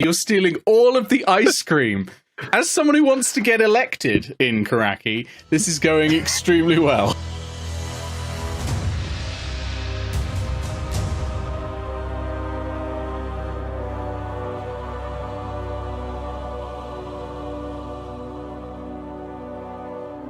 You're stealing all of the ice cream. As someone who wants to get elected in Karaki, this is going extremely well.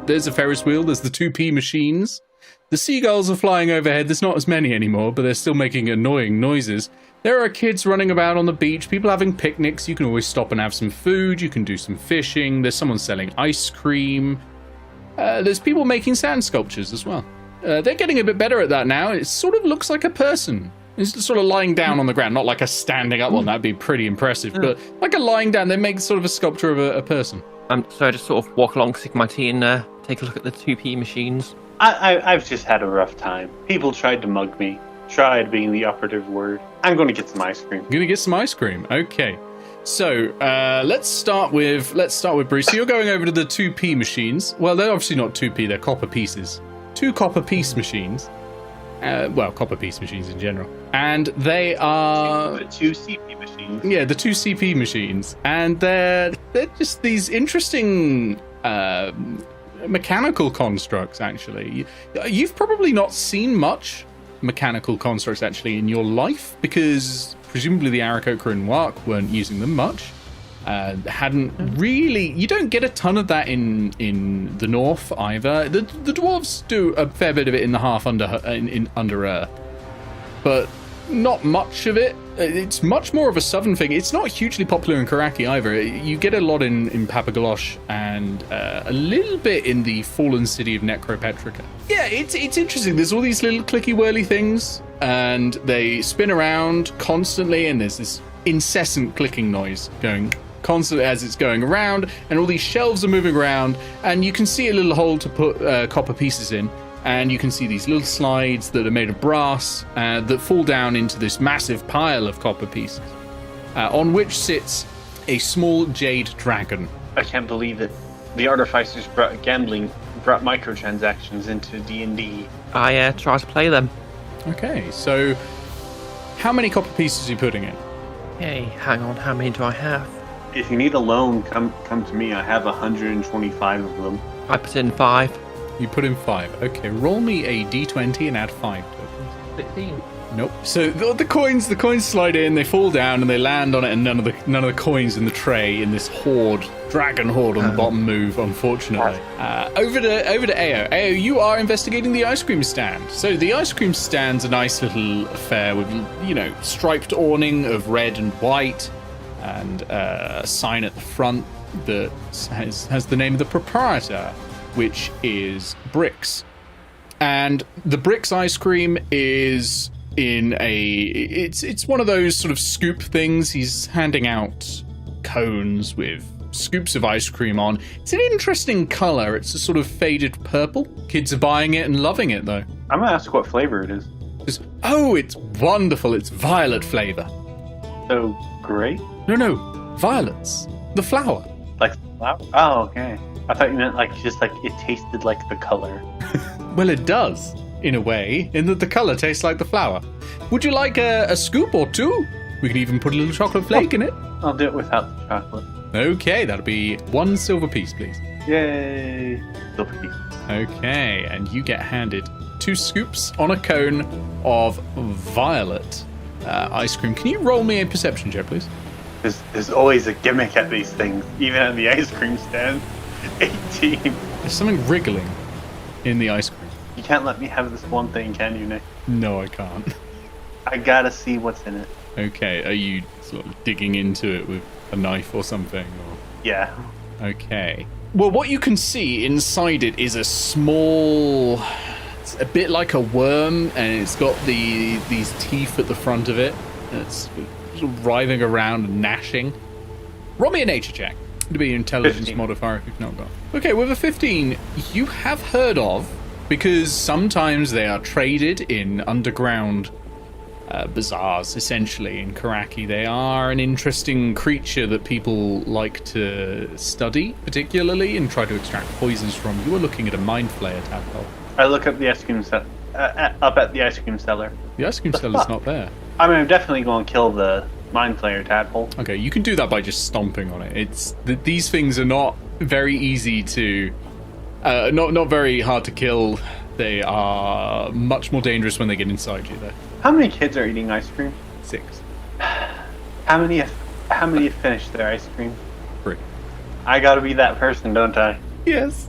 There's a Ferris wheel, there's the 2p machines. The seagulls are flying overhead, there's not as many anymore, but they're still making annoying noises. There are kids running about on the beach, people having picnics, you can always stop and have some food, you can do some fishing, there's someone selling ice cream. There's people making sand sculptures as well. They're getting a bit better at that now, it sort of looks like a person. It's sort of lying down on the ground, not like a standing up one, that'd be pretty impressive, but like a lying down, they make sort of a sculpture of a person. So I just sort of walk along, stick my tea and take a look at the 2p machines. I've just had a rough time. People tried to mug me. Tried being the operative word. I'm going to get some ice cream. You're going to get some ice cream. Okay. So let's start with Bruce. So you're going over to the 2p machines. Well, they're obviously not 2p. They're copper pieces. 2 copper piece machines. Copper piece machines in general. And they are... The 2 CP machines. Yeah, the 2 CP machines. And they're just these interesting... mechanical constructs, actually. You've probably not seen much mechanical constructs, actually, in your life, because presumably the Aaracokra and Wark weren't using them much. Hadn't really... You don't get a ton of that in the north, either. The dwarves do a fair bit of it in the half under Earth. But not much of it. It's much more of a southern thing. It's not hugely popular in Karaki either. You get a lot in Papagalosh and a little bit in the fallen city of Necropetrica. Yeah, it's interesting. There's all these little clicky whirly things and they spin around constantly and there's this incessant clicking noise going constantly as it's going around, and all these shelves are moving around, and you can see a little hole to put copper pieces in. And you can see these little slides that are made of brass that fall down into this massive pile of copper pieces, on which sits a small jade dragon. I can't believe it. The artificers brought microtransactions into D&D. I try to play them. Okay, so how many copper pieces are you putting in? Hey, hang on, how many do I have? If you need a loan, come to me. I have 125 of them. I put in 5. You put in 5. Okay, roll me a d20 and add 5 to it, please. 15. Nope. So the coins slide in, they fall down, and they land on it, and none of the coins in the tray in this dragon horde on the bottom move, unfortunately. Over to Eao. Eao, you are investigating the ice cream stand. So the ice cream stand's a nice little affair with, striped awning of red and white, and a sign at the front that has the name of the proprietor, which is Bricks. And the Bricks ice cream is in it's one of those sort of scoop things. He's handing out cones with scoops of ice cream on. It's an interesting color. It's a sort of faded purple. Kids are buying it and loving it, though. I'm going to ask what flavor it is. It's wonderful. It's violet flavor. So, great? No, violets. The flower. Like the flower? Oh, okay. I thought you meant it tasted like the color. Well, it does, in a way, in that the color tastes like the flower. Would you like a scoop or 2? We can even put a little chocolate flake in it. I'll do it without the chocolate. Okay, that'll be 1 silver piece, please. Yay! Silver piece. Okay, and you get handed 2 scoops on a cone of violet ice cream. Can you roll me a perception check, please? There's always a gimmick at these things, even at the ice cream stand. 18. There's something wriggling in the ice cream. You can't let me have this one thing, can you, Nick? No, I can't. I gotta see what's in it. Okay, are you sort of digging into it with a knife or something? Or... Yeah. Okay. Well, what you can see inside it is a small... It's a bit like a worm, and it's got these teeth at the front of it. And it's sort of writhing around and gnashing. Roll me a nature check. To be an intelligence 15. modifier if you've not got. Okay, with a 15, you have heard of, because sometimes they are traded in underground bazaars, essentially, in Karaki. They are an interesting creature that people like to study, particularly, and try to extract poisons from. You are looking at a mind flayer tadpole. I look up the ice cream up at the ice cream cellar. The ice cream cellar's not there. I mean, I'm definitely going to kill the Mind Flayer tadpole. Okay, you can do that by just stomping on it. These things are not very easy to, not very hard to kill. They are much more dangerous when they get inside you, though. How many kids are eating ice cream? 6. How many have finished their ice cream? 3. I gotta be that person, don't I? Yes.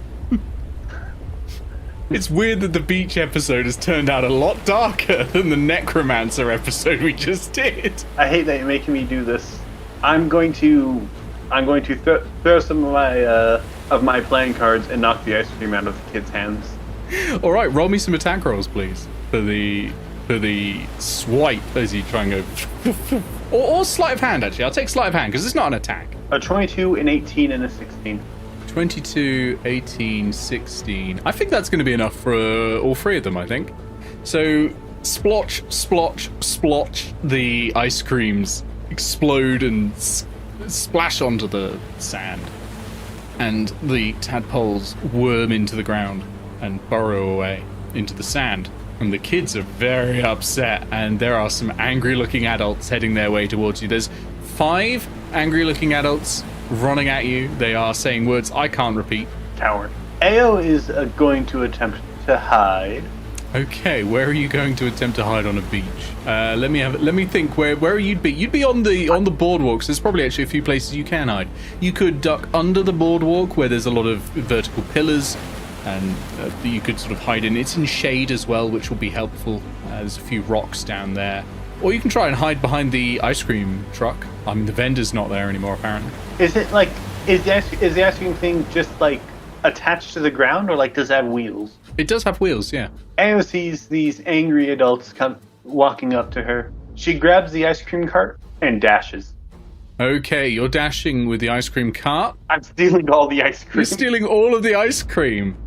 It's weird that the beach episode has turned out a lot darker than the necromancer episode we just did. I hate that you're making me do this. I'm going to throw some of my playing cards and knock the ice cream out of the kids' hands. All right, roll me some attack rolls, please, for the swipe as you try and go, or sleight of hand. Actually, I'll take sleight of hand because it's not an attack. A 22, an 18, and a 16. 22, 18, 16. I think that's going to be enough for all 3 of them, I think. So, splotch, splotch, splotch, the ice creams explode and splash onto the sand. And the tadpoles worm into the ground and burrow away into the sand. And the kids are very upset, and there are some angry-looking adults heading their way towards you. There's 5 angry-looking adults running at you. They are saying words I can't repeat. Coward. Eao is going to attempt to hide. Okay, where are you going to attempt to hide on a beach? Let me think. Where you'd be? You'd be on the boardwalk. So there's probably actually a few places you can hide. You could duck under the boardwalk where there's a lot of vertical pillars, and you could sort of hide in. It's in shade as well, which will be helpful. There's a few rocks down there. Or you can try and hide behind the ice cream truck. I mean, the vendor's not there anymore, apparently. Is it like, is the ice cream thing just like attached to the ground, or like does it have wheels? It does have wheels, yeah. Eao sees these angry adults come walking up to her. She grabs the ice cream cart and dashes. Okay, you're dashing with the ice cream cart. I'm stealing all the ice cream. You're stealing all of the ice cream.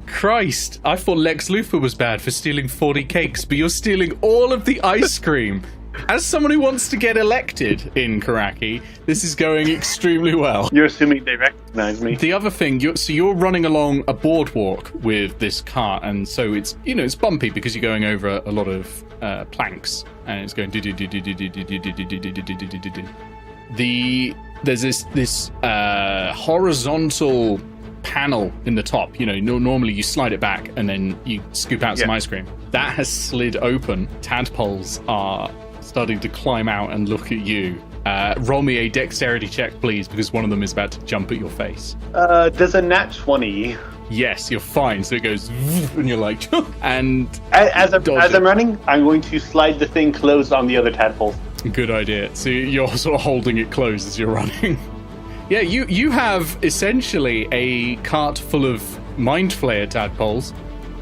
Christ, I thought Lex Luthor was bad for stealing 40 cakes, but you're stealing all of the ice cream. As someone who wants to get elected in Karaki, this is going extremely well. You're assuming they recognize me. The other thing, you're running along a boardwalk with this cart, and so it's bumpy because you're going over a lot of planks, and it's going. There's this horizontal panel in the top. Normally you slide it back and then you scoop out some ice cream. That has slid open. Tadpoles are starting to climb out and look at you. Roll me a dexterity check, please, because one of them is about to jump at your face. Does a nat 20? Yes, you're fine. So it goes, and you're like, and as I'm running, I'm going to slide the thing closed on the other tadpoles. Good idea. So you're sort of holding it closed as you're running. Yeah, you have essentially a cart full of mind flayer tadpoles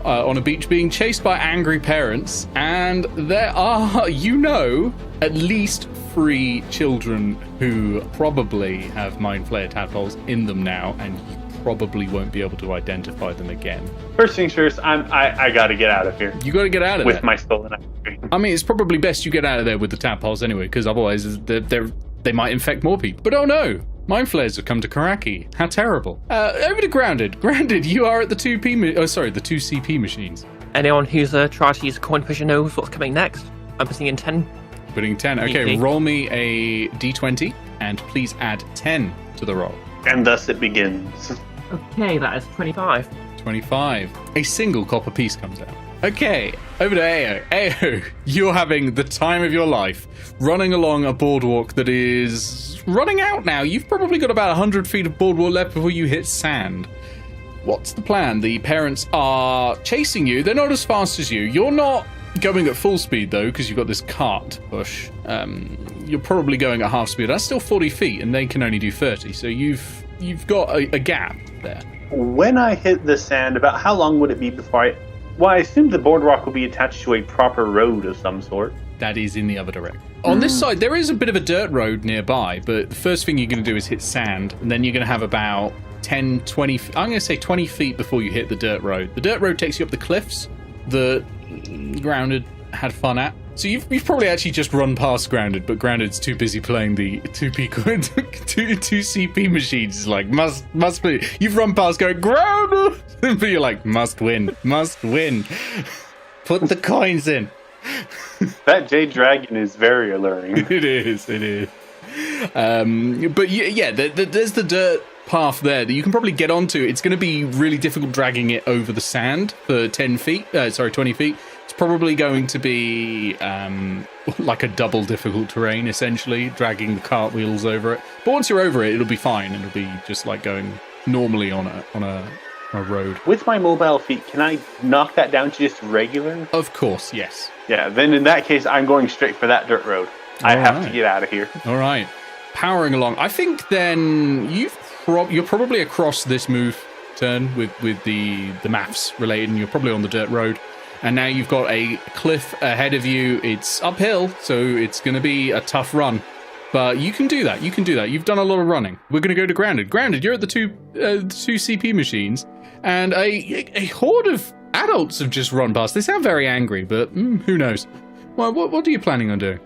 on a beach being chased by angry parents, and there are, at least 3 children who probably have mind flayer tadpoles in them now, and you probably won't be able to identify them again. First things first, I gotta get out of here. You gotta get out of there. With my stolen ice cream. I mean, it's probably best you get out of there with the tadpoles anyway, because otherwise they might infect more people. But oh no! Mind flayers have come to Karaki. How terrible. Over to Grounded. Grounded, you are at the 2CP machines. Anyone who's tried to use a coin pusher knows what's coming next. I'm putting in 10. Putting 10. Okay, Easy. Roll me a d20 and please add 10 to the roll. And thus it begins. Okay, that is 25. 25. A single copper piece comes out. Okay, over to Eao. Eao, you're having the time of your life, running along a boardwalk that is running out now. You've probably got about 100 feet of boardwalk left before you hit sand. What's the plan? The parents are chasing you. They're not as fast as you. You're not going at full speed, though, because you've got this cart push. You're probably going at half speed. That's still 40 feet, and they can only do 30. So you've got a gap there. When I hit the sand, about how long would it be before I assume the boardwalk will be attached to a proper road of some sort. That is in the other direction. On this side, there is a bit of a dirt road nearby, but the first thing you're going to do is hit sand, and then you're going to have about 10, 20, I'm going to say 20 feet before you hit the dirt road. The dirt road takes you up the cliffs that Grounded had fun at. So you've probably actually just run past Grounded, but Grounded's too busy playing the 2CP machines. It's like, must be. You've run past going, Grounded! But you're like, must win. Put the coins in. That jade dragon is very alluring. It is. But yeah, there's the dirt path there that you can probably get onto. It's going to be really difficult dragging it over the sand for 20 feet. It's probably going to be like a double difficult terrain, essentially, dragging the cartwheels over it. But once you're over it, it'll be fine. It'll be just like going normally on a road. With my mobile feet, can I knock that down to just regular? Of course, yes. Yeah, then in that case, I'm going straight for that dirt road. I have to get out of here. All right. Powering along. I think then you're probably across this move turn with the maths related, and you're probably on the dirt road. And now you've got a cliff ahead of you. It's uphill, so it's going to be a tough run. But you can do that. You've done a lot of running. We're going to go to Grounded. Grounded, you're at the two CP machines, and a horde of adults have just run past. They sound very angry, but who knows? Well, what are you planning on doing?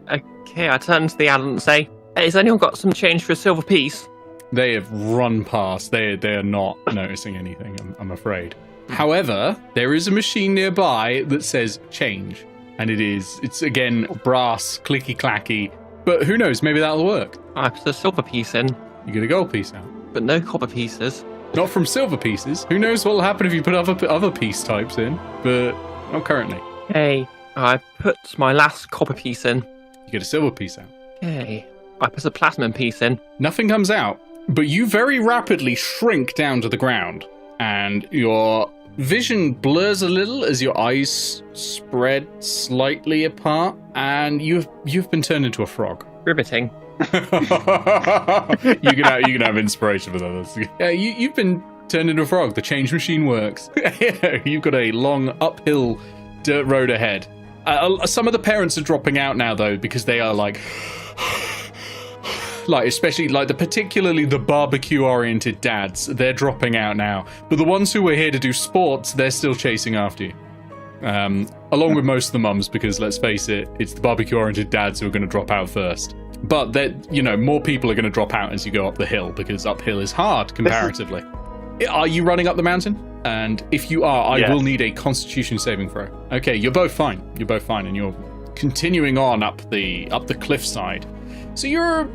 Okay, I turn to the adult and say, "Hey, has anyone got some change for a silver piece?" They have run past. They are not noticing anything, I'm afraid. However, there is a machine nearby that says change. And it's again, brass, clicky-clacky. But who knows, maybe that'll work. I put a silver piece in. You get a gold piece out. But no copper pieces. Not from silver pieces. Who knows what'll happen if you put other piece types in, but not currently. Okay, I put my last copper piece in. You get a silver piece out. Okay, I put a platinum piece in. Nothing comes out, but you very rapidly shrink down to the ground, and your vision blurs a little as your eyes spread slightly apart, and you've been turned into a frog. Riveting. you can have inspiration with others. Yeah, you've been turned into a frog. The change machine works. You've got a long uphill dirt road ahead. Some of the parents are dropping out now though, because they are like especially particularly the barbecue oriented dads, they're dropping out now. But the ones who were here to do sports, they're still chasing after you. Along with most of the mums, because let's face it, it's the barbecue oriented dads who are going to drop out first. But more people are going to drop out as you go up the hill, because uphill is hard comparatively. Are you running up the mountain? And if you are, I will need a Constitution saving throw. Okay, you're both fine, and you're continuing on up the cliffside. So you're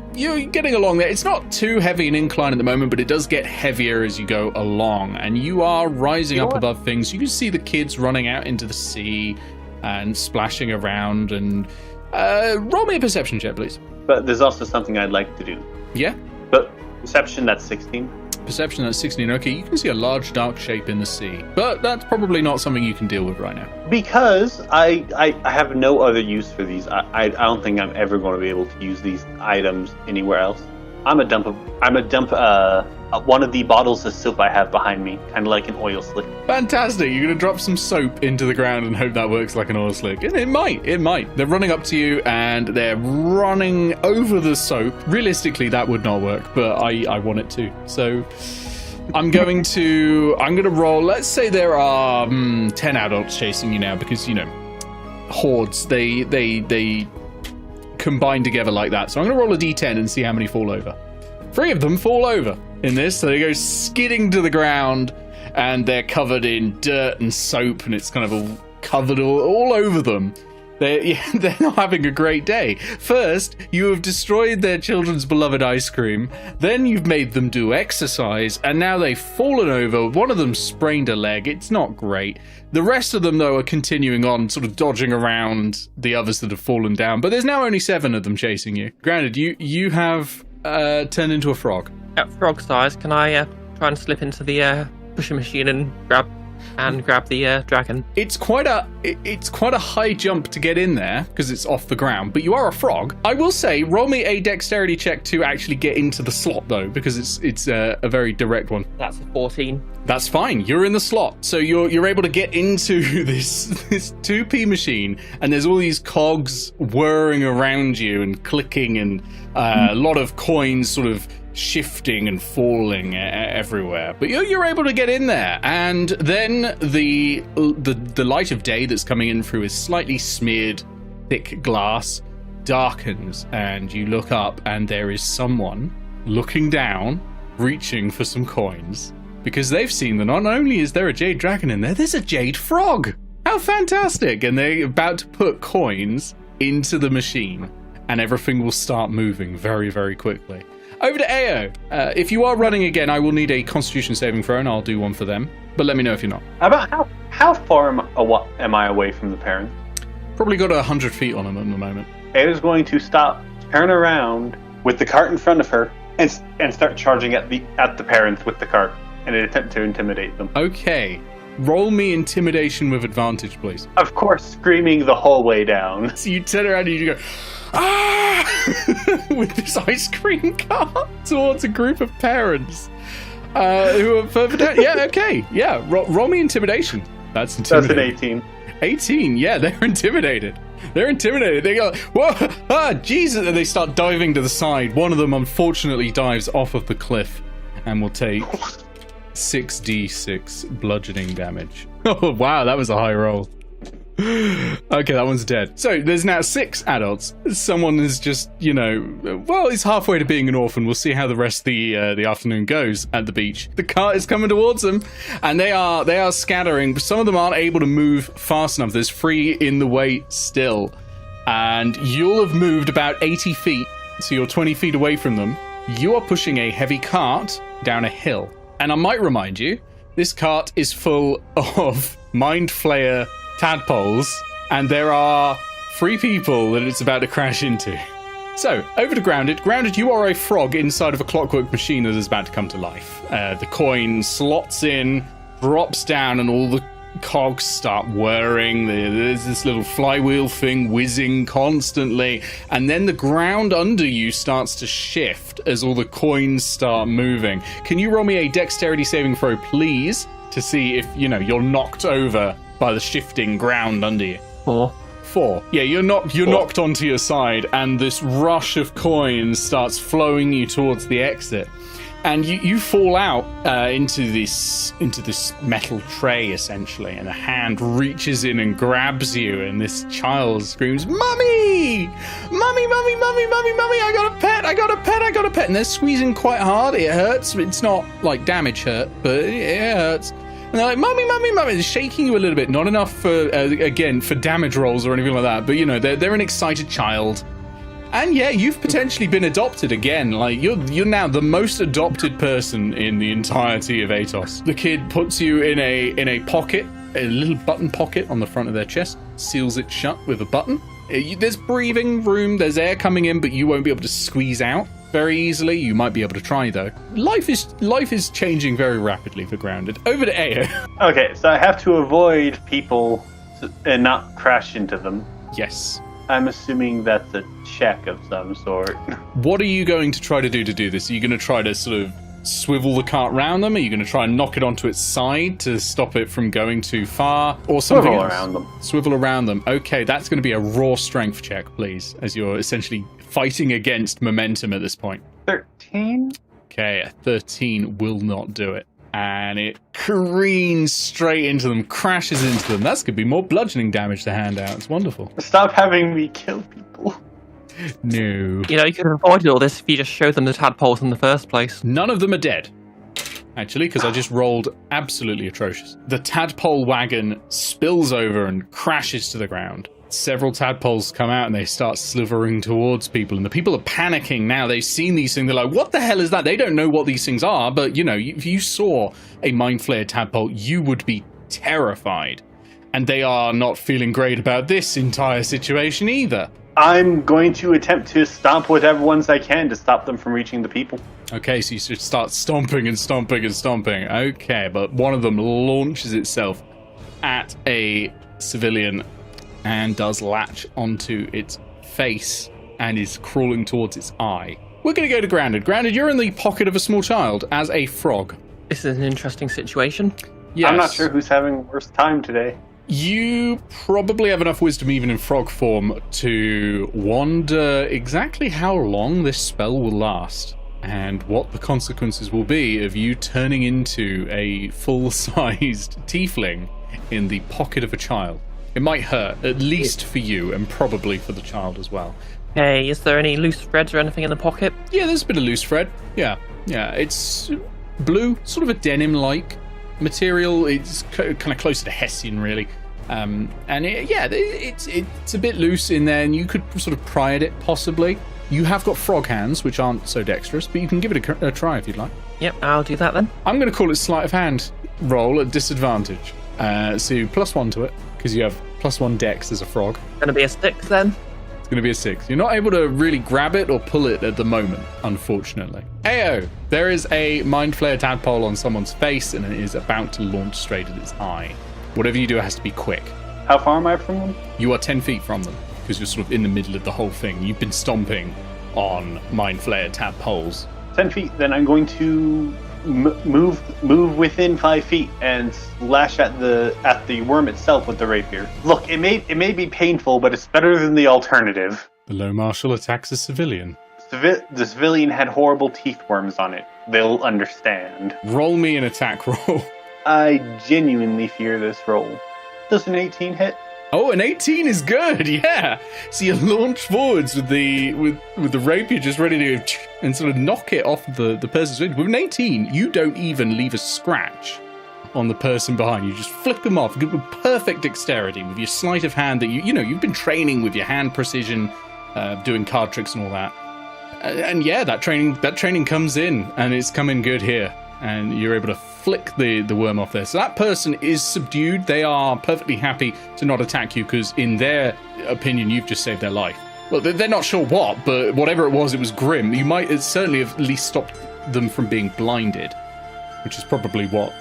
getting along there. It's not too heavy an incline at the moment, but it does get heavier as you go along, and you are rising up above things. You can see the kids running out into the sea and splashing around. And roll me a perception check, please. But there's also something I'd like to do. Yeah? But perception, that's 16. Perception, that's 16. Okay, you can see a large dark shape in the sea, but that's probably not something you can deal with right now. Because I have no other use for these. I don't think I'm ever going to be able to use these items anywhere else. I'm a dump one of the bottles of soap I have behind me, kind of like an oil slick. Fantastic. You're going to drop some soap into the ground and hope that works like an oil slick. And it might. They're running up to you and they're running over the soap. Realistically, that would not work, but I want it to. So I'm going to roll. Let's say there are 10 adults chasing you now, because, hordes, they combine together like that. So I'm going to roll a d10 and see how many fall over. 3 of them fall over in this, so they go skidding to the ground, and they're covered in dirt and soap, and it's kind of all covered all over them. They're not having a great day. First, you have destroyed their children's beloved ice cream, then you've made them do exercise, and now they've fallen over. One of them sprained a leg. It's not great. The rest of them, though, are continuing on, sort of dodging around the others that have fallen down, but there's now only 7 of them chasing you. Granted, you have turned into a frog. At frog size, can I try and slip into the pushing machine and grab the dragon? It's quite a high jump to get in there because it's off the ground, but you are a frog. I will say, roll me a dexterity check to actually get into the slot though, because it's a very direct one. That's a 14. That's fine. You're in the slot, so you're able to get into this 2p machine, and there's all these cogs whirring around you and clicking, and a lot of coins sort of shifting and falling everywhere. But you're able to get in there, and then the light of day that's coming in through a slightly smeared thick glass darkens, and you look up, and there is someone looking down, reaching for some coins. Because they've seen that not only is there a jade dragon in there, there's a jade frog. How how fantastic. And they're about to put coins into the machine, and everything will start moving very, very quickly. Over to Eao. If you are running again, I will need a Constitution saving throw, and I'll do one for them. But let me know if you're not. About how far am I away from the parent? Probably got 100 feet on them at the moment. Eao's going to stop, turn around with the cart in front of her, and start charging at the parents with the cart in an attempt to intimidate them. Okay. Roll me intimidation with advantage, please. Of course, screaming the whole way down. So you turn around and you go, ah! with this ice cream cart towards a group of parents who are further down. Yeah, okay. Yeah, roll me intimidation. That's intimidating. That's an 18. 18, yeah, they're intimidated. They're intimidated. They go, whoa, ah, Jesus. And they start diving to the side. One of them, unfortunately, dives off of the cliff and will take 6d6 bludgeoning damage. Oh, wow, that was a high roll. Okay, that one's dead. So there's now 6 adults. Someone is just, it's halfway to being an orphan. We'll see how the rest of the afternoon goes at the beach. The cart is coming towards them, and they are scattering. Some of them aren't able to move fast enough. There's 3 in the way still, and you'll have moved about 80 feet, so you're 20 feet away from them. You are pushing a heavy cart down a hill, and I might remind you, this cart is full of mind flayer tadpoles, and there are 3 people that it's about to crash into. So, over to Grounded. Grounded, you are a frog inside of a clockwork machine that is about to come to life. The coin slots in, drops down, and all the cogs start whirring. There's this little flywheel thing whizzing constantly, and then the ground under you starts to shift as all the coins start moving. Can you roll me a dexterity saving throw, please, to see if, you're knocked over by the shifting ground under you? 4. Yeah, you're knocked onto your side, and this rush of coins starts flowing you towards the exit, and you fall out into this metal tray essentially, and a hand reaches in and grabs you, and this child screams, "Mummy! Mummy, mummy, mummy, mummy, mummy! I got a pet! I got a pet! I got a pet!" And they're squeezing quite hard. It hurts. It's not like damage hurt, but it hurts. And they're like, "Mummy, mummy, mummy!" They're shaking you a little bit. Not enough for damage rolls or anything like that. But they're an excited child. And yeah, you've potentially been adopted again. Like you're now the most adopted person in the entirety of Atos. The kid puts you in a pocket, a little button pocket on the front of their chest, seals it shut with a button. There's breathing room. There's air coming in, but you won't be able to squeeze out very easily. You might be able to try though. Life is changing very rapidly for Grounded. Over to Eao. Okay, so I have to avoid people and not crash into them. Yes. I'm assuming that's a check of some sort. What are you going to try to do this? Are you going to try to sort of swivel the cart around them? Are you going to try and knock it onto its side to stop it from going too far? Or something Swivel else? around them. Swivel around them. Okay, that's going to be a raw strength check, please, as you're essentially fighting against momentum at this point. 13? Okay, a 13 will not do it. And it careens straight into them, crashes into them. That's going to be more bludgeoning damage to hand out. It's wonderful. Stop having me kill people. No. You could have avoided all this if you just showed them the tadpoles in the first place. None of them are dead, actually, because I just rolled absolutely atrocious. The tadpole wagon spills over and crashes to the ground. Several tadpoles come out and they start slithering towards people, and the people are panicking now. They've seen these things. They're like, what the hell is that? They don't know what these things are, but if you saw a mind flayer tadpole, you would be terrified. And they are not feeling great about this entire situation either. I'm going to attempt to stomp whatever ones I can to stop them from reaching the people. Okay, so you should start stomping and stomping and stomping. Okay, but one of them launches itself at a civilian and does latch onto its face and is crawling towards its eye. We're going to go to Grounded. Grounded, you're in the pocket of a small child as a frog. This is an interesting situation. Yes. I'm not sure who's having the worst time today. You probably have enough wisdom, even in frog form, to wonder exactly how long this spell will last and what the consequences will be of you turning into a full-sized tiefling in the pocket of a child. It might hurt, at least for you, and probably for the child as well. Hey, is there any loose threads or anything in the pocket? Yeah, there's a bit of loose thread. Yeah, it's blue, sort of a denim-like material. It's kind of closer to Hessian, really. It's a bit loose in there, and you could sort of pry at it possibly. You have got frog hands, which aren't so dexterous, but you can give it a try if you'd like. Yep, I'll do that then. I'm going to call it sleight of hand roll at disadvantage. So +1 to it, because you have +1 dex as a frog. Going to be a 6 then? It's going to be a 6. You're not able to really grab it or pull it at the moment, unfortunately. Eao, there is a mind flare tadpole on someone's face, and it is about to launch straight at its eye. Whatever you do, it has to be quick. How far am I from them? You are 10 feet from them, because you're sort of in the middle of the whole thing. You've been stomping on mind flare tadpoles. 10 feet, then I'm going to move within 5 feet and slash at the worm itself with the rapier. Look, it may be painful, but it's better than the alternative. The low marshal attacks a civilian. The civilian had horrible teeth worms on it. They'll understand. Roll me an attack roll. I genuinely fear this roll. Does an 18 hit? Oh, an 18 is good, yeah. So you launch forwards with the rapier just ready to and sort of knock it off the person's window. With an 18, you don't even leave a scratch on the person behind. You just flick them off with perfect dexterity with your sleight of hand that you've been training with your hand precision, doing card tricks and all that. And yeah, that training comes in, and it's coming good here. And you're able to flick the worm off there. So that person is subdued. They are perfectly happy to not attack you because in their opinion, you've just saved their life. Well, they're not sure what, but whatever it was grim. You might certainly have at least stopped them from being blinded, which is probably what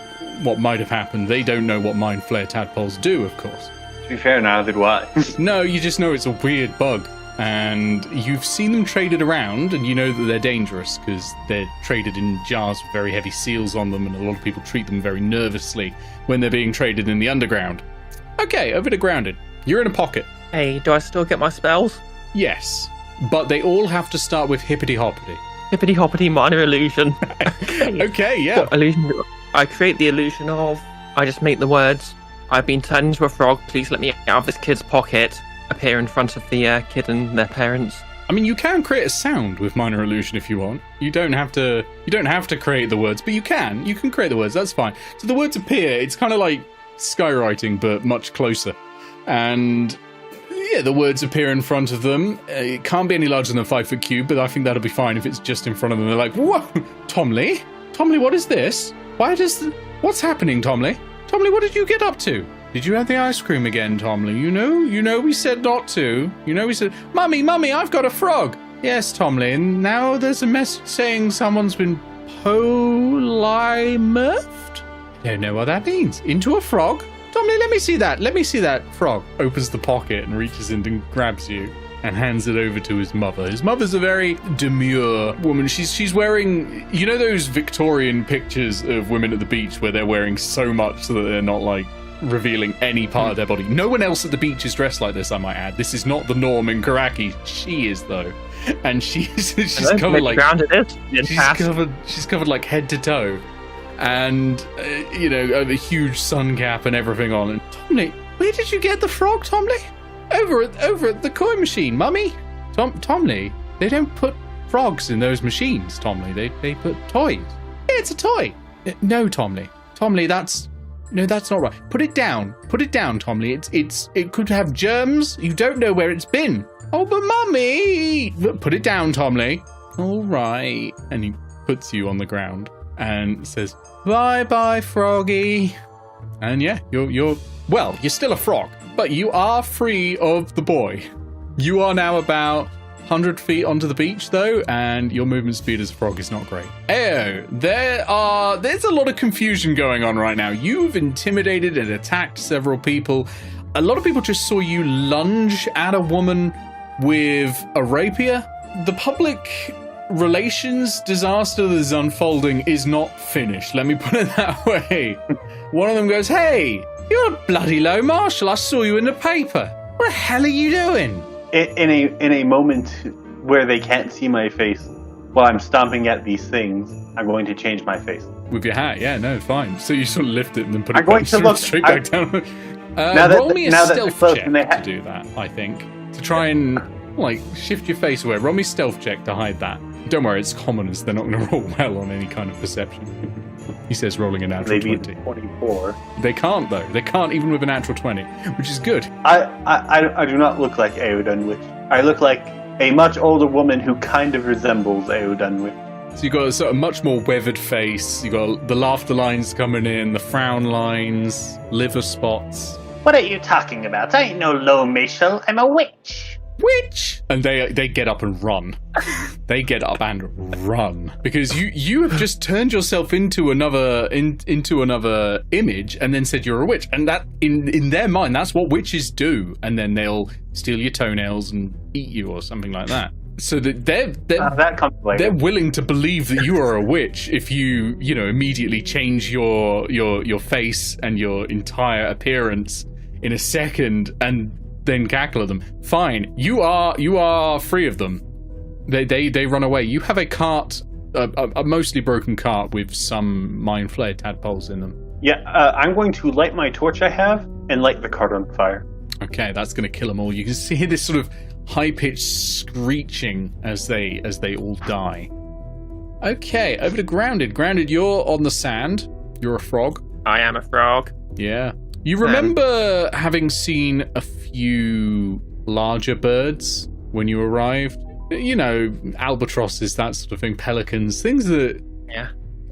might have happened. They don't know what mind flare tadpoles do, of course. To be fair, neither do I. No, you just know it's a weird bug. And you've seen them traded around, and you know that they're dangerous because they're traded in jars with very heavy seals on them, and a lot of people treat them very nervously when they're being traded in the underground. Okay, over to Grounded. You're in a pocket. Hey, do I still get my spells? Yes, but they all have to start with hippity-hoppity. Hippity-hoppity, minor illusion. Okay, yeah. What illusion? I create the illusion of... I just make the words, I've been turned into a frog, please let me out of this kid's pocket. Appear in front of the kid and their parents. I mean, you can create a sound with minor illusion if you want. You don't have to create the words, but you can create the words. That's fine. So the words appear. It's kind of like skywriting, but much closer. And yeah, the words appear in front of them. It can't be any larger than a 5 foot cube, but I think that'll be fine if it's just in front of them. They're like, whoa, Tomley, what is this? What's happening, Tomley? Tomley, what did you get up to? Did you have the ice cream again, Tomley? You know we said not to. We said, Mummy, I've got a frog. Yes, Tomley, and now there's a message saying someone's been polymorphed? I don't know what that means. Into a frog? Tomley, let me see that. Frog opens the pocket and reaches in and grabs you and hands it over to his mother. His mother's a very demure woman. She's wearing, those Victorian pictures of women at the beach where they're wearing so much so that they're not like revealing any part of their body. No one else at the beach is dressed like this, I might add. This is not the norm in Karaki. She is though, and she's covered like she's covered like head to toe, and a huge sun cap and everything on. And Tomley, where did you get the frog, Tomley? Over at the koi machine, Mummy. Tomley, they don't put frogs in those machines, Tomley. They put toys. Yeah, it's a toy. No, Tomley, that's not right. Put it down, Tomley. It could have germs. You don't know where it's been. Oh, but Mummy! Put it down, Tomley. All right. And he puts you on the ground and says, bye, Froggy. And yeah, you're still a frog, but you are free of the boy. You are now about 100 feet onto the beach, though, and your movement speed as a frog is not great. Eao, there's a lot of confusion going on right now. You've intimidated and attacked several people. A lot of people just saw you lunge at a woman with a rapier. The public relations disaster that is unfolding is not finished. Let me put it that way. One of them goes, hey, you're a bloody low marshal. I saw you in the paper. What the hell are you doing? In a moment where they can't see my face while I'm stomping at these things, I'm going to change my face. With your hat, yeah, no, fine. So you sort of lift it and then put it straight back down. Roll me a stealth check to do that, I think. To try and, shift your face away. Roll me a stealth check to hide that. Don't worry, it's commoners. They're not going to roll well on any kind of perception. He says rolling a natural Maybe 20. 24. They can't, though. They can't even with a natural 20, which is good. I do not look like Eao Dunwich. I look like a much older woman who kind of resembles Eao Dunwich. So you've got a sort of much more weathered face. You've got the laughter lines coming in, the frown lines, liver spots. What are you talking about? I ain't no low marshal. I'm a witch. Witch! And they get up and run. They get up and run because you have just turned yourself into another image and then said you're a witch, and that in their mind that's what witches do, and then they'll steal your toenails and eat you or something like that. So that they're willing to believe that you are a witch if you immediately change your face and your entire appearance in a second and then cackle at them. Fine, you are free of them. They run away. You have a cart, a mostly broken cart with some mind flayer tadpoles in them. Yeah, I'm going to light my torch I have and light the cart on fire. Okay, that's going to kill them all. You can see this sort of high-pitched screeching as they all die. Okay, over to Grounded. Grounded, you're on the sand. You're a frog. I am a frog. Yeah. You remember having seen a few larger birds when you arrived? Albatrosses, that sort of thing, pelicans, things that...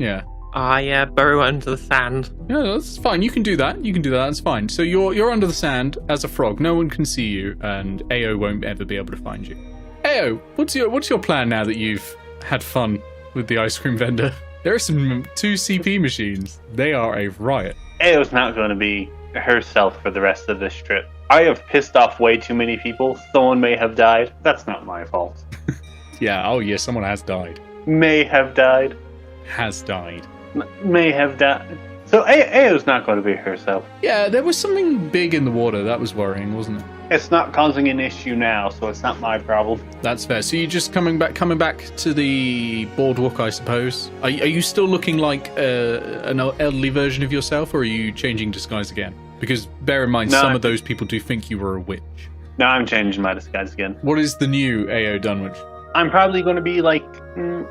Yeah. I burrow under the sand. Yeah, that's fine. You can do that. That's fine. So you're under the sand as a frog. No one can see you, and Eao won't ever be able to find you. Eao, what's your plan now that you've had fun with the ice cream vendor? There are some 2 CP machines. They are a riot. Eao's not going to be herself for the rest of this trip. I have pissed off way too many people. Someone may have died. That's not my fault. Yeah, someone has died. May have died. Has died. May have died. So Eao's not going to be herself. Yeah, there was something big in the water. That was worrying, wasn't it? It's not causing an issue now, so it's not my problem. That's fair. So you're just coming back to the boardwalk, I suppose. Are you still looking like an elderly version of yourself, or are you changing disguise again? Because bear in mind, some of those people do think you were a witch. No, I'm changing my disguise again. What is the new Eao Dunwich? I'm probably going to be like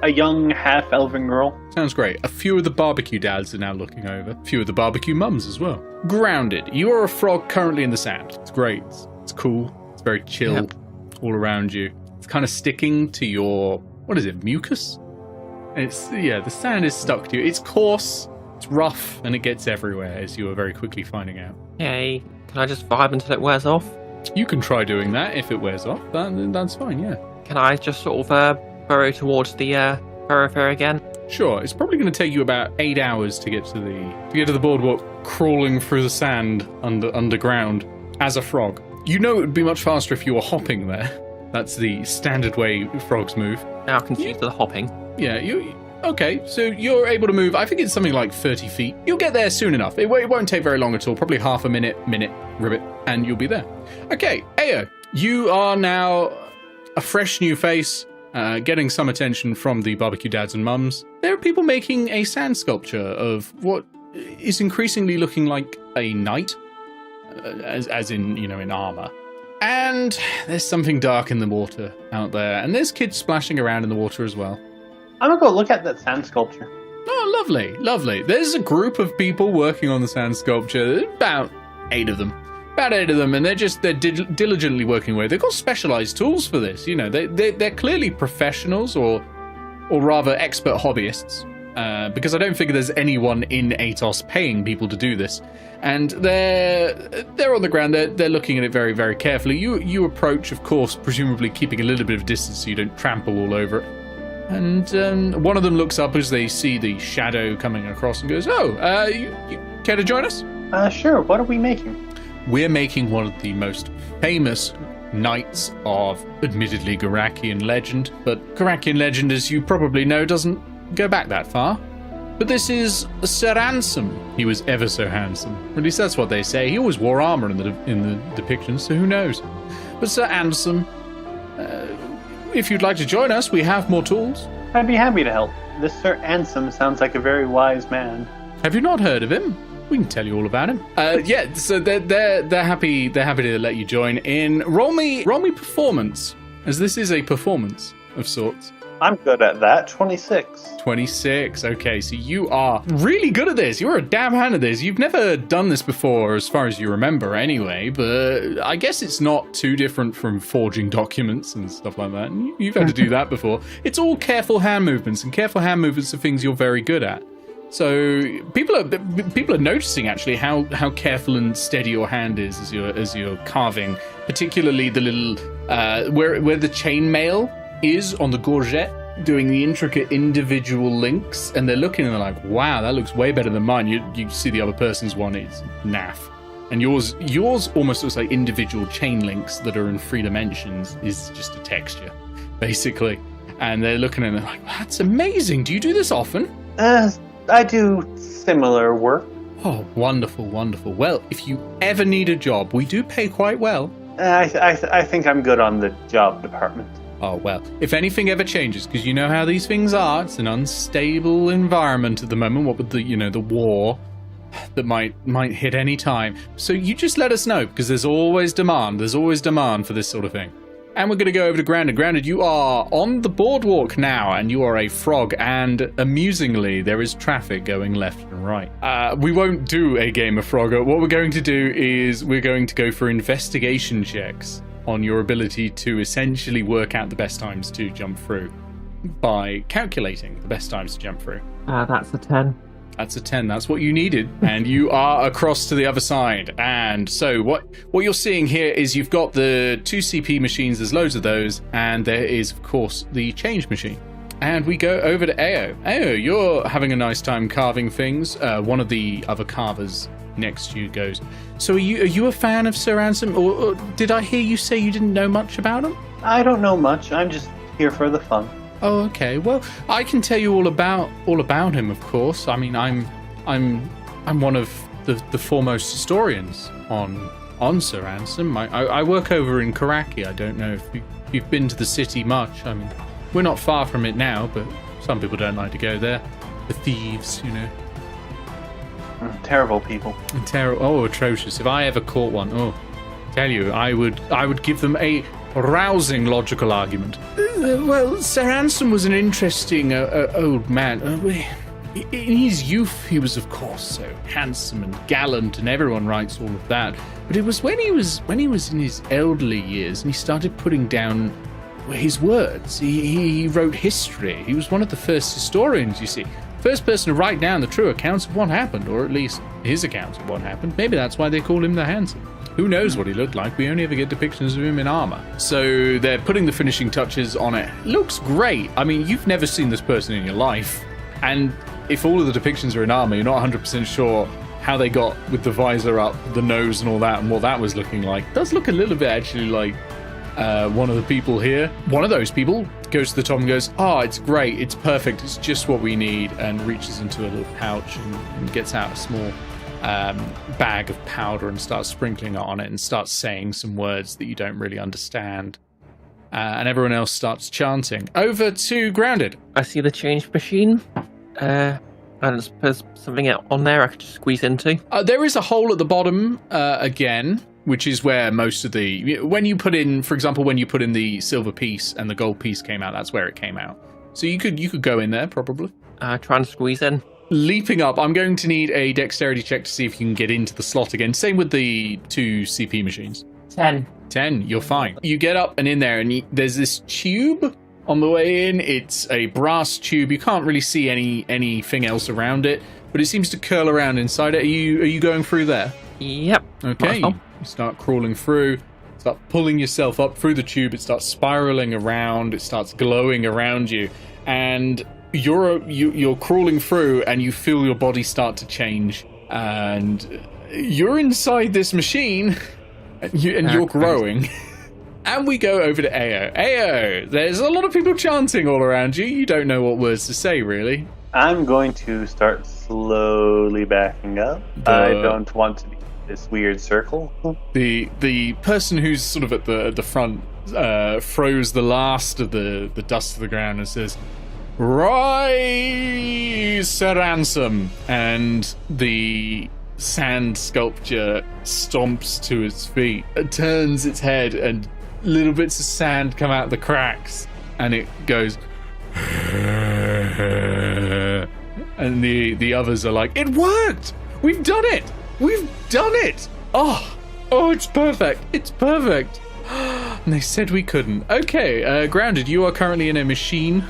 a young half-elven girl. Sounds great. A few of the barbecue dads are now looking over. A few of the barbecue mums as well. Grounded. You are a frog currently in the sand. It's great. It's cool. It's very chill all around you. It's kind of sticking to your, what is it, mucus? And the sand is stuck to you. It's coarse, it's rough, and it gets everywhere, as you are very quickly finding out. Hey, can I just vibe until it wears off? You can try doing that if it wears off. That's fine, yeah. Can I just sort of burrow towards the thoroughfare again? Sure. It's probably going to take you about 8 hours to get to the boardwalk, crawling through the sand underground as a frog. You know it would be much faster if you were hopping there. That's the standard way frogs move. Now I can see to the hopping. Yeah, okay, so you're able to move, I think it's something like 30 feet. You'll get there soon enough. It won't take very long at all, probably half a minute, ribbit, and you'll be there. Okay, Eao, you are now a fresh new face, getting some attention from the barbecue dads and mums. There are people making a sand sculpture of what is increasingly looking like a knight, as in, in armor. And there's something dark in the water out there, and there's kids splashing around in the water as well. I'm gonna go look at that sand sculpture. Oh, lovely, lovely. There's a group of people working on the sand sculpture, about 8 of them, and they're diligently working away. They've got specialized tools for this. They're clearly professionals, or rather expert hobbyists, because I don't figure there's anyone in Atos paying people to do this. And they're on the ground. They're looking at it very, very carefully. You approach, of course, presumably keeping a little bit of distance so you don't trample all over it. And one of them looks up as they see the shadow coming across and goes, "Oh, you care to join us?" Sure. What are we making? We're making one of the most famous knights of, admittedly, Garakian legend. But Garakian legend, as you probably know, doesn't go back that far. But this is Sir Ansem. He was ever so handsome. At least that's what they say. He always wore armor in the depictions, so who knows? But Sir Ansem, if you'd like to join us, we have more tools. I'd be happy to help. This Sir Ansem sounds like a very wise man. Have you not heard of him? We can tell you all about him. So they're happy to let you join in. Roll me performance, as this is a performance of sorts. I'm good at that. 26. 26. Okay, so you are really good at this. You're a damn hand at this. You've never done this before, as far as you remember anyway, but I guess it's not too different from forging documents and stuff like that. You've had to do that before. It's all careful hand movements, and careful hand movements are things you're very good at. So people are noticing actually how careful and steady your hand is as you're carving, particularly the little where the chainmail is on the gorget, doing the intricate individual links, and they're looking and they're like, wow, that looks way better than mine. You see the other person's one, it's naff. And yours almost looks like individual chain links that are in 3 dimensions, is just a texture, basically. And they're looking and they're like, that's amazing. Do you do this often? I do similar work. Oh, wonderful, wonderful. Well, if you ever need a job, we do pay quite well. I think I'm good on the job department. Oh, well, if anything ever changes, because you know how these things are, it's an unstable environment at the moment, what with the war that might hit any time. So you just let us know, because there's always demand for this sort of thing. And we're going to go over to Grounded. Grounded, you are on the boardwalk now, and you are a frog, and amusingly, there is traffic going left and right. We won't do a game of Frogger. What we're going to do is we're going to go for investigation checks on your ability to essentially work out the best times to jump through by calculating the best times to jump through. That's a 10. That's a 10. That's what you needed. And you are across to the other side. And so what you're seeing here is you've got the 2 CP machines. There's loads of those. And there is, of course, the change machine. And we go over to Eao. Eao, you're having a nice time carving things. One of the other carvers next to you goes, so are you a fan of Sir Ansem? Or did I hear you say you didn't know much about him? I don't know much. I'm just here for the fun. Oh, okay. Well, I can tell you all about him, of course. I mean, I'm one of the foremost historians on Sir Ansem. I work over in Karaki. I don't know if you've been to the city much. I mean, we're not far from it now, but some people don't like to go there. The thieves, you know. Terrible people. Oh, atrocious. If I ever caught one, tell you, I would give them a rousing logical argument. Well, Sir Ansem was an interesting old man. In his youth, he was, of course, so handsome and gallant, and everyone writes all of that. But it was when he was in his elderly years, and he started putting down his words. He wrote history. He was one of the first historians, you see. First person to write down the true accounts of what happened, or at least his accounts of what happened. Maybe that's why they call him the Handsome. Who knows what he looked like? We only ever get depictions of him in armor. So they're putting the finishing touches on it. Looks great. I mean, you've never seen this person in your life. And if all of the depictions are in armor, you're not 100% sure how they got with the visor up, the nose and all that, and what that was looking like. It does look a little bit actually like one of the people here. One of those people goes to the top and goes, it's great, it's perfect, it's just what we need, and reaches into a little pouch and gets out a small bag of powder and starts sprinkling it on it and starts saying some words that you don't really understand. And everyone else starts chanting. Over to Grounded. I see the change machine. I don't suppose something on there I could just squeeze into. There is a hole at the bottom again, which is where most of when you put in the silver piece and the gold piece came out, that's where it came out. So you could go in there probably. Try and squeeze in. Leaping up, I'm going to need a dexterity check to see if you can get into the slot again. Same with the 2 CP machines. 10. 10, you're fine. You get up and in there, and there's this tube on the way in. It's a brass tube. You can't really see anything else around it, but it seems to curl around inside it. Are you going through there? Yep. Okay. You start crawling through. Start pulling yourself up through the tube. It starts spiraling around. It starts glowing around you, and you're crawling through, and you feel your body start to change, and you're inside this machine, and you're growing. And we go over to Eao. Eao, there's a lot of people chanting all around you. You don't know what words to say, really. I'm going to start slowly backing up. I don't want to be in this weird circle. The person who's sort of at the front throws the last of the dust to the ground and says, "Rise, Sir Ansem," and the sand sculpture stomps to its feet. It turns its head, and little bits of sand come out the cracks, and it goes, And the others are like, it worked! We've done it! We've done it! Oh, it's perfect. It's perfect. And they said we couldn't. Okay, Grounded, you are currently in a machine.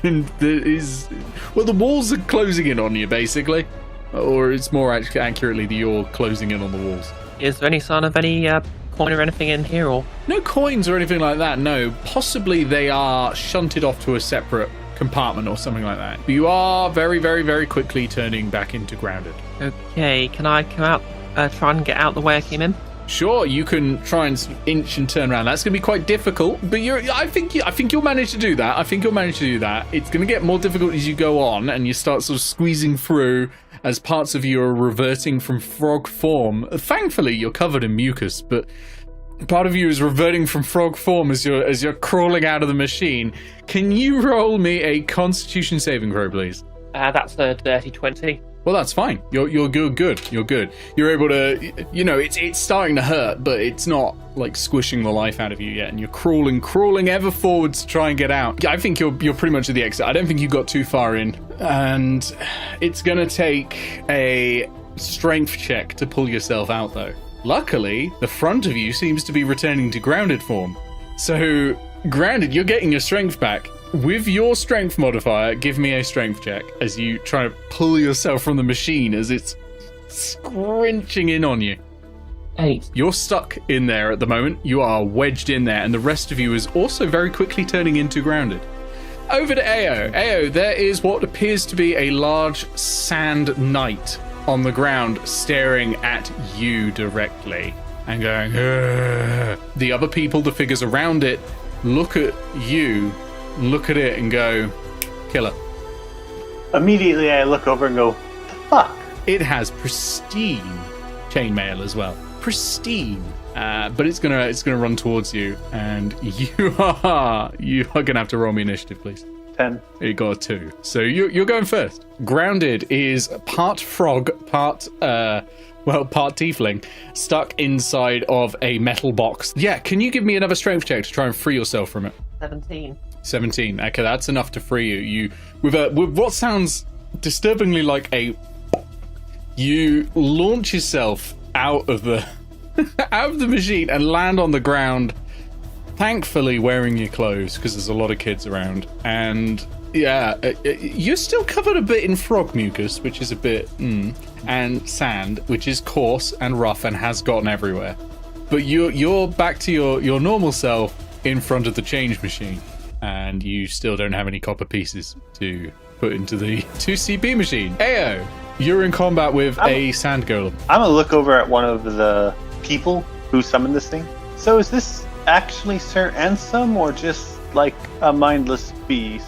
And the walls are closing in on you, basically. Or it's more accurately that you're closing in on the walls. Is there any sign of any coin or anything in here, or? No coins or anything like that, no. Possibly they are shunted off to a separate compartment or something like that. But you are very, very, very quickly turning back into Grounded. Okay, can I come out, try and get out the way I came in? Sure, you can try and inch and turn around. That's going to be quite difficult, but I think you'll manage to do that. It's going to get more difficult as you go on, and you start sort of squeezing through as parts of you are reverting from frog form. Thankfully, you're covered in mucus, but part of you is reverting from frog form as you're crawling out of the machine. Can you roll me a Constitution saving throw, please? That's a dirty 20. Well, that's fine. You're good. You're good. You're able to, it's starting to hurt, but it's not like squishing the life out of you yet. And you're crawling ever forwards to try and get out. I think you're pretty much at the exit. I don't think you got too far in, and it's gonna take a strength check to pull yourself out, though. Luckily, the front of you seems to be returning to Grounded form. So, Grounded, you're getting your strength back. With your strength modifier, give me a strength check as you try to pull yourself from the machine as it's scrunching in on you. 8. You're stuck in there at the moment. You are wedged in there, and the rest of you is also very quickly turning into Grounded. Over to Eao. Eao, there is what appears to be a large sand knight on the ground staring at you directly and going, "Ugh." The other people, the figures around it, look at you, look at it and go, killer. Immediately I look over and go, fuck. It has pristine chainmail as well. Pristine. But it's gonna run towards you, and you are gonna have to roll me initiative, please. 10. You got a 2. So you're going first. Grounded is part frog, part tiefling, stuck inside of a metal box. Yeah, can you give me another strength check to try and free yourself from it? 17. Okay, that's enough to free you. You with what sounds disturbingly like you launch yourself out of the machine and land on the ground, thankfully wearing your clothes because there's a lot of kids around. And yeah, you're still covered a bit in frog mucus, which is a bit and sand, which is coarse and rough and has gotten everywhere. But you're back to your normal self in front of the change machine, and you still don't have any copper pieces to put into the 2CB machine. Eao, you're in combat with a sand golem. I'm gonna look over at one of the people who summoned this thing. So is this actually Sir Ansem or just like a mindless beast?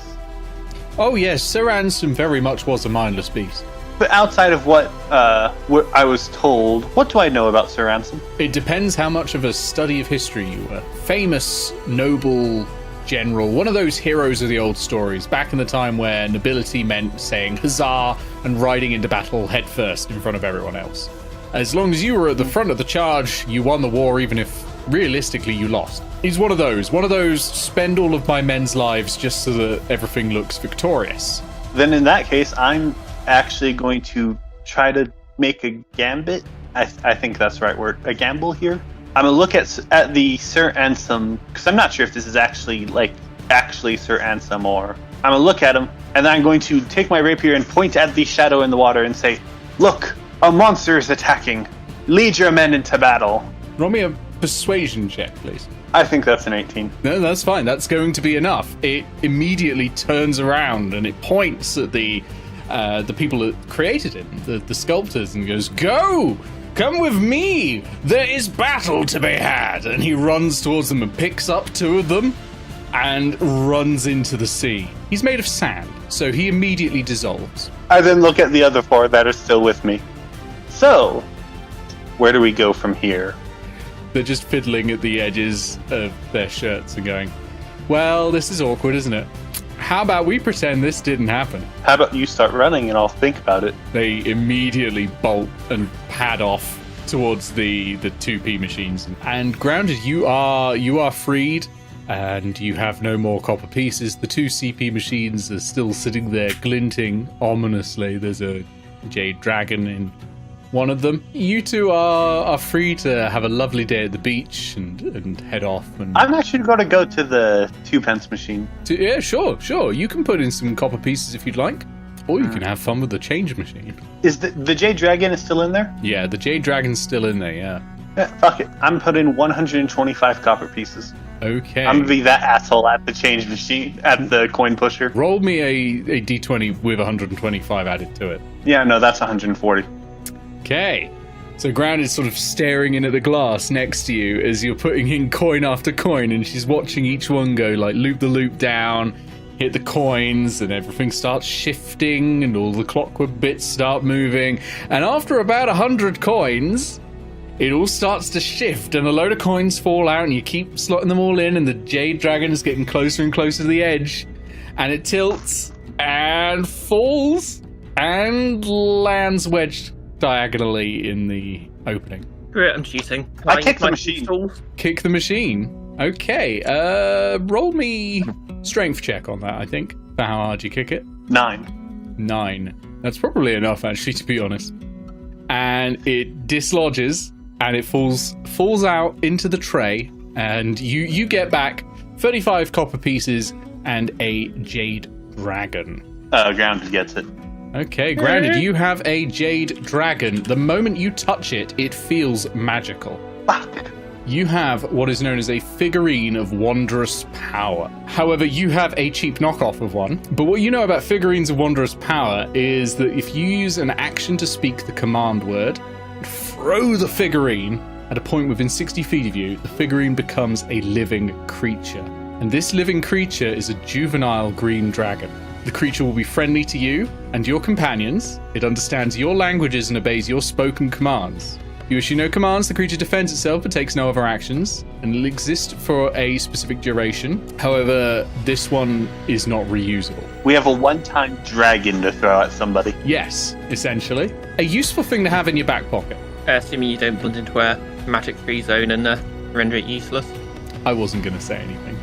Oh yes, Sir Ansem very much was a mindless beast. But outside of what I was told, what do I know about Sir Ansem? It depends how much of a study of history you were. Famous, noble general, one of those heroes of the old stories, back in the time where nobility meant saying huzzah and riding into battle head first in front of everyone else. As long as you were at the front of the charge, you won the war, even if realistically you lost. He's one of those spend all of my men's lives just so that everything looks victorious. Then in that case, I'm actually going to try to make a gambit. I think that's the right word. A gamble here. I'm gonna look at the Sir Ansem, because I'm not sure if this is actually Sir Ansem, or I'm gonna look at him and then I'm going to take my rapier and point at the shadow in the water and say, "Look, a monster is attacking. Lead your men into battle." Roll me a persuasion check, please. I think that's an 18. No, that's fine. That's going to be enough. It immediately turns around and it points at the people that created it, the sculptors, and goes, "Go! Come with me! There is battle to be had!" And he runs towards them and picks up 2 of them and runs into the sea. He's made of sand, so he immediately dissolves. I then look at the other 4 that are still with me. So, where do we go from here? They're just fiddling at the edges of their shirts and going, "Well, this is awkward, isn't it? How about we pretend this didn't happen?" How about you start running and I'll think about it? They immediately bolt and pad off towards the 2P machines. And Grounded, you are freed. and you have no more copper pieces. The 2 CP machines are still sitting there glinting ominously. There's a jade dragon in one of them. You two are free to have a lovely day at the beach and head off. And I'm actually going to go to the 2 pence machine. yeah, sure. You can put in some copper pieces if you'd like, or you can have fun with the change machine. Is the Jade Dragon is still in there? Yeah, the jade dragon's still in there. Yeah. Fuck it. I'm putting 125 copper pieces. Okay. I'm gonna be that asshole at the change machine, at the coin pusher. Roll me a d20 with 125 added to it. Yeah, no, that's 140. Okay. So Grounded is sort of staring in at the glass next to you as you're putting in coin after coin, and she's watching each one go like loop the loop down, hit the coins, and everything starts shifting, and all the clockwork bits start moving. And after about 100 coins, it all starts to shift, and a load of coins fall out, and you keep slotting them all in, and the Jade Dragon is getting closer and closer to the edge, and it tilts and falls and lands wedged diagonally in the opening. Great, I'm cheating. I kicked the machine. Kick the machine. Okay, roll me strength check on that, I think, for how hard you kick it. 9. That's probably enough, actually, to be honest. And it dislodges, and it falls out into the tray, and you get back 35 copper pieces and a jade dragon. Grounded gets it. Okay, Grounded, you have a jade dragon. The moment you touch it, it feels magical. Fuck. You have what is known as a figurine of wondrous power. However, you have a cheap knockoff of one. But what you know about figurines of wondrous power is that if you use an action to speak the command word, throw the figurine at a point within 60 feet of you, the figurine becomes a living creature. And this living creature is a juvenile green dragon. The creature will be friendly to you and your companions. It understands your languages and obeys your spoken commands. You issue no commands, the creature defends itself but takes no other actions, and it'll exist for a specific duration. However, this one is not reusable. We have a one-time dragon to throw at somebody. Yes, essentially. A useful thing to have in your back pocket. Assuming you don't blunt into a magic-free zone and render it useless. I wasn't going to say anything.